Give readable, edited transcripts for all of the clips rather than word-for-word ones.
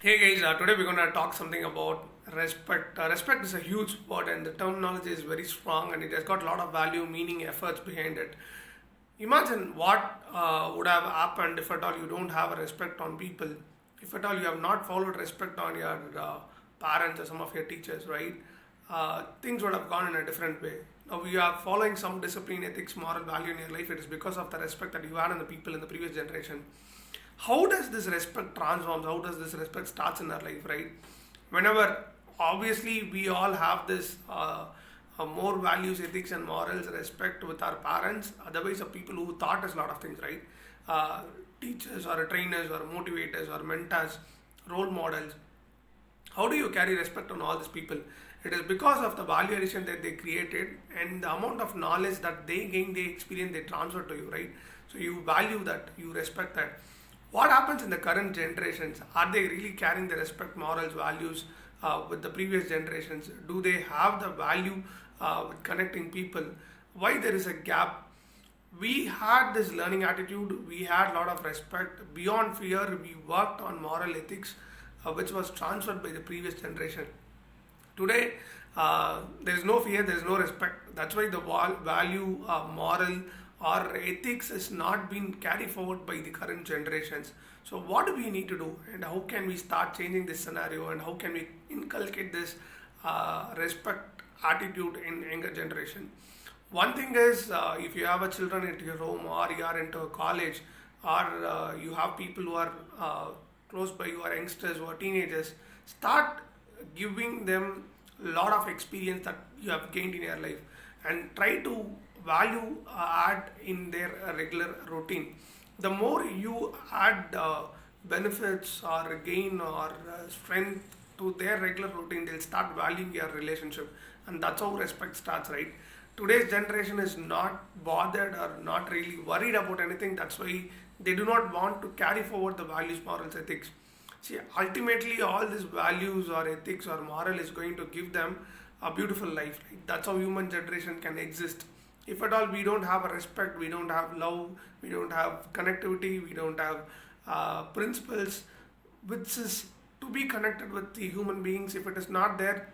Hey guys, today we're gonna talk something about respect. Respect is a huge word, and the terminology is very strong, and it has got a lot of value, meaning, efforts behind it. Imagine what would have happened if at all you don't have a respect on people, if at all you have not followed respect on your parents or some of your teachers, right? Things would have gone in a different way. Now we are following some discipline, ethics, moral value in your life. It is because of the respect that you had in the people in the previous generation. How does this respect transforms? How does this respect starts in our life, right? Whenever obviously we all have this more values, ethics, and morals, respect with our parents. Otherwise, the people who taught us a lot of things, right? Uh, Teachers or trainers or motivators or mentors, role models. How do you carry respect on all these people? It is because of the value addition that they created and the amount of knowledge that they gain, they experience, they transfer to you, right? So you value that, you respect that. What happens in the current generations? Are they really carrying the respect, morals, values with the previous generations? Do they have the value with connecting people? Why there is a gap? We had this learning attitude, we had a lot of respect. Beyond fear, we worked on moral ethics, which was transferred by the previous generation. Today, there is no fear, there is no respect. That's why the value, moral, or ethics is not being carried forward by the current generations. So, what do we need to do, and how can we start changing this scenario, and how can we inculcate this respect attitude in younger generation? One thing is, if you have a children at your home, or you are into a college, or you have people who are close by, you are youngsters who are teenagers, start giving them a lot of experience that you have gained in your life, and try to value add in their regular routine. The more you add benefits or gain or strength to their regular routine, they'll start valuing your relationship, and that's how respect starts, right? Today's generation is not bothered or not really worried about anything. That's why they do not want to carry forward the values, morals, ethics. See, ultimately, all these values or ethics or moral is going to give them a beautiful life. Right? That's how human generation can exist. If at all we don't have a respect, we don't have love, we don't have connectivity, we don't have principles, which is to be connected with the human beings. If it is not there,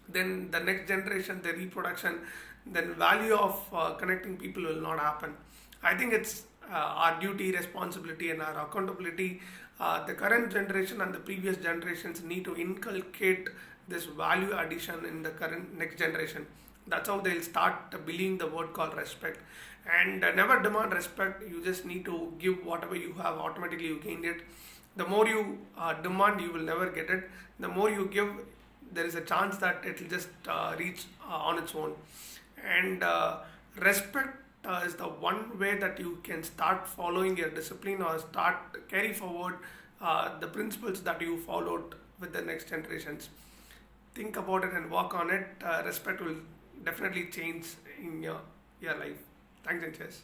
then the next generation, the reproduction, then value of connecting people will not happen. I think it's our duty, responsibility, and our accountability. The current generation and the previous generations need to inculcate this value addition in the current next generation. That's how they'll start believing the word called respect. And never demand respect. You just need to give whatever you have. Automatically, you gain it. The more you demand, you will never get it. The more you give, there is a chance that it will just reach on its own. And respect is the one way that you can start following your discipline or start carry forward the principles that you followed with the next generations. Think about it and work on it. Respect will definitely change in your life. Thanks and cheers.